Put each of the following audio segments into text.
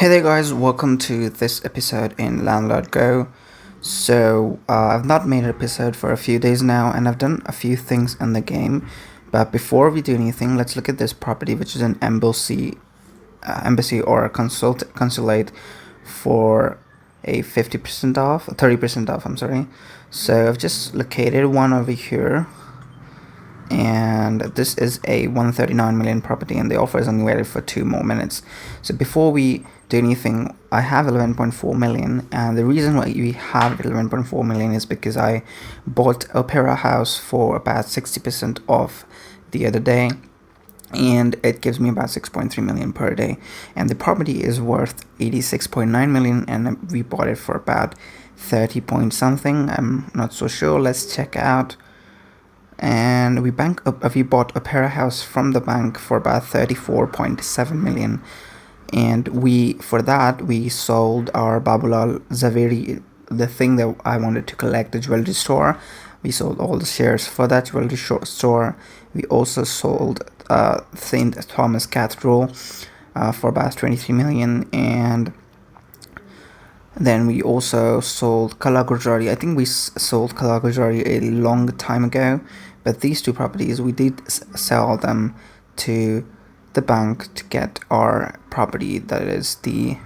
Hey there guys, welcome to this episode in Landlord Go. I've not made an episode for a few days now and I've done a few things in the game. But before we do anything, let's look at this property, which is an embassy or a consulate for a 50% off, 30% off, I'm sorry. So I've just located one over here. And this is a 139 million property and the offer is only waited for 2 more minutes. So before we do anything, I have 11.4 million, and the reason why we have 11.4 million is because I bought Opera House for about 60% off the other day, and it gives me about 6.3 million per day, and the property is worth 86.9 million and we bought it for about 30 point something. I'm not so sure. Let's check out. And we bought Opera House from the bank for about 34.7 million, and we sold our Babulal Zaveri, the thing that I wanted to collect, the jewelry store. We sold all the shares for that jewelry store. We also sold St. Thomas Cathedral for about 23 million, and then we also sold Kala Gujari. I think we sold Kala Gujari a long time ago, but these two properties we did sell them to the bank to get our property, that is the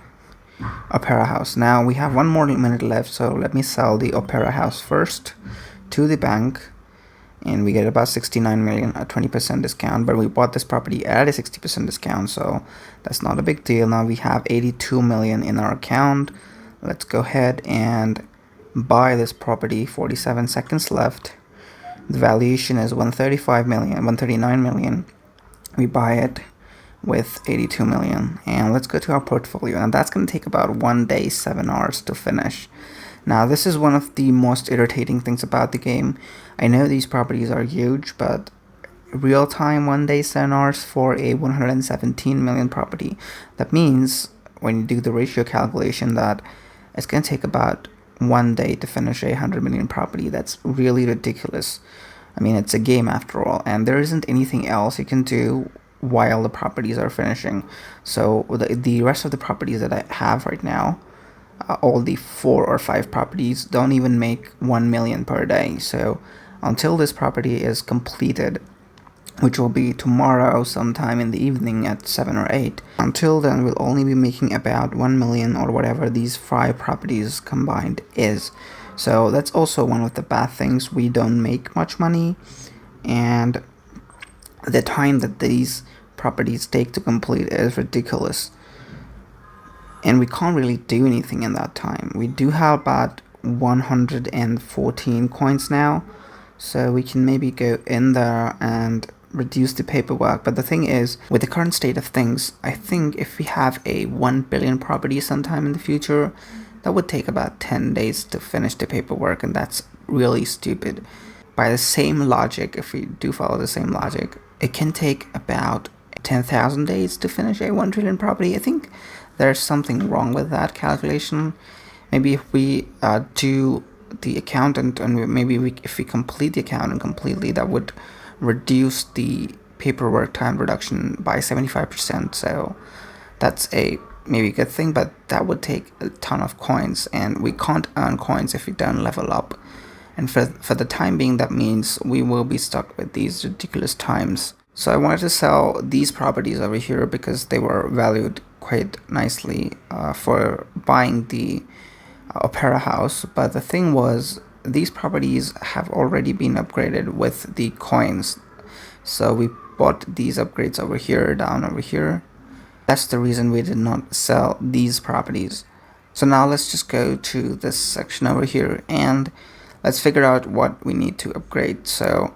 Opera House. Now we have 1 more minute left, so let me sell the Opera House first to the bank, and we get about 69 million at 20% discount, but we bought this property at a 60% discount, so that's not a big deal. Now we have 82 million in our account. Let's go ahead and buy this property. 47 seconds left. The valuation is 139 million. We buy it with 82 million, and let's go to our portfolio, and that's going to take about 1 day 7 hours to finish. Now this is one of the most irritating things about the game. I know these properties are huge, but real time 1 day 7 hours for a 117 million property, that means when you do the ratio calculation that it's going to take about 1 day to finish a 100 million property. That's really ridiculous. I mean, it's a game after all, and there isn't anything else you can do while the properties are finishing. So the rest of the properties that I have right now, all the 4 or 5 properties don't even make 1 million per day. So until this property is completed, which will be tomorrow sometime in the evening at 7 or 8. Until then, we'll only be making about 1 million or whatever these 5 properties combined is. So that's also one of the bad things. We don't make much money, and the time that these properties take to complete is ridiculous. And we can't really do anything in that time. We do have about 114 coins now, so we can maybe go in there and reduce the paperwork. But the thing is, with the current state of things, I think if we have a 1 billion property sometime in the future, that would take about 10 days to finish the paperwork, and that's really stupid. By the same logic, if we do follow the same logic, it can take about 10,000 days to finish a 1 trillion property. I think there's something wrong with that calculation. Maybe if we do the accountant, and if we complete the accountant completely, that would reduce the paperwork time reduction by 75%. So that's a maybe good thing, but that would take a ton of coins, and we can't earn coins if we don't level up. And for the time being, that means we will be stuck with these ridiculous times. So I wanted to sell these properties over here because they were valued quite nicely for buying the Opera House. But the thing was, these properties have already been upgraded with the coins, so we bought these upgrades over here, down over here. That's the reason we did not sell these properties. So now let's just go to this section over here and let's figure out what we need to upgrade. So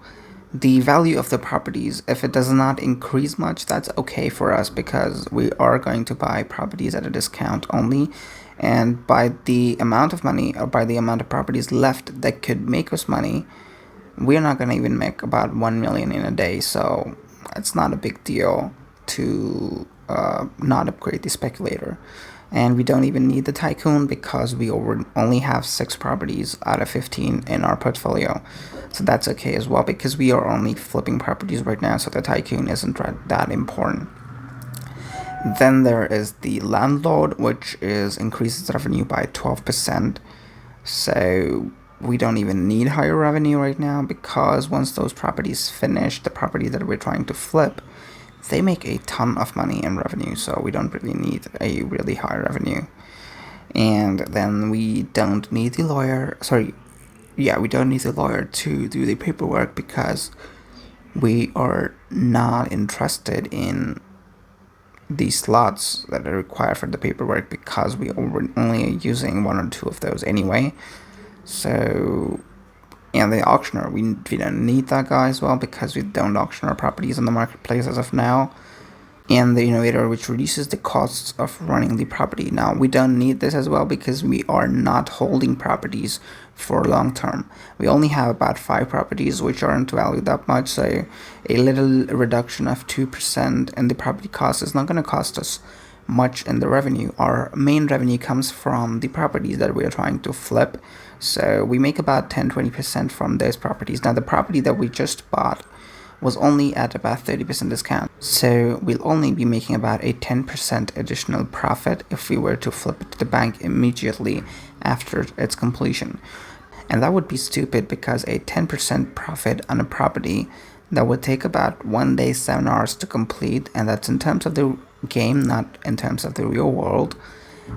the value of the properties, if it does not increase much, that's okay for us because we are going to buy properties at a discount only. And by the amount of money, or by the amount of properties left that could make us money, we're not going to even make about 1 million in a day. So it's not a big deal to not upgrade the speculator. And we don't even need the tycoon because we only have 6 properties out of 15 in our portfolio. So that's okay as well because we are only flipping properties right now, so the tycoon isn't that important. Then there is the landlord, which is increases revenue by 12%. So we don't even need higher revenue right now, because once those properties finish, the property that we're trying to flip, they make a ton of money in revenue, so we don't really need a really high revenue. And then we don't need the lawyer, we don't need the lawyer to do the paperwork, because we are not interested in the slots that are required for the paperwork, because we are only using one or two of those anyway. So, and the auctioneer, we don't need that guy as well, because we don't auction our properties on the marketplace as of now. And the innovator, which reduces the costs of running the property. Now, we don't need this as well, because we are not holding properties for long term. We only have about 5 properties which aren't valued that much, so a little reduction of 2% in the property cost is not going to cost us much in the revenue. Our main revenue comes from the properties that we are trying to flip, so we make about 10-20% from those properties. Now, the property that we just bought was only at about 30% discount, so we'll only be making about a 10% additional profit if we were to flip it to the bank immediately after its completion. And that would be stupid, because a 10% profit on a property that would take about 1 day 7 hours to complete, and that's in terms of the game, not in terms of the real world,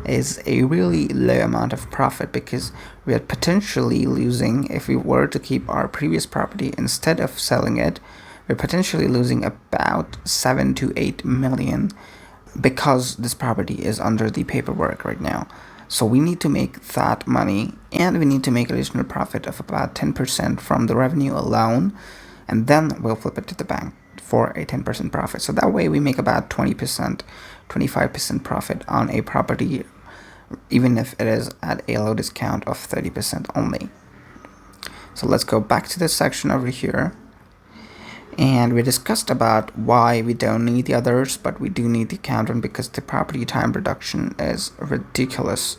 is a really low amount of profit, because we are potentially losing, if we were to keep our previous property instead of selling it, we're potentially losing about 7 to 8 million, because this property is under the paperwork right now. So we need to make that money, and we need to make additional profit of about 10% from the revenue alone, and then we'll flip it to the bank for a 10% profit. So that way we make about 20%, 25% profit on a property, even if it is at a low discount of 30% only. So let's go back to this section over here. And we discussed about why we don't need the others, but we do need the accountant, because the property time reduction is ridiculous.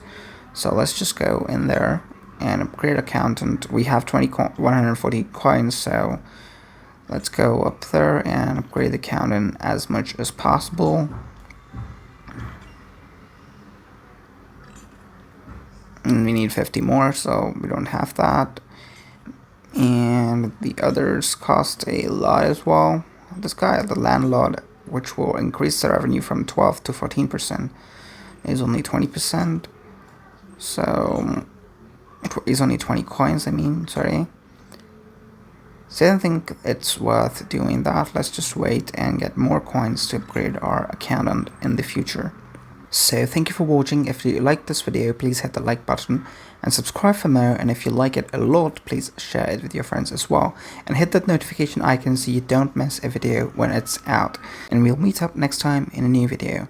So let's just go in there and upgrade accountant. We have 140 coins, so let's go up there and upgrade the accountant as much as possible. And we need 50 more, so we don't have that. And the others cost a lot as well. This guy, the landlord, which will increase the revenue from 12 to 14%, is only 20%. So it is only 20 coins, So I don't think it's worth doing that. Let's just wait and get more coins to upgrade our accountant in the future. So thank you for watching. If you like this video, please hit the like button and subscribe for more, and if you like it a lot, please share it with your friends as well, and hit that notification icon so you don't miss a video when it's out. And we'll meet up next time in a new video.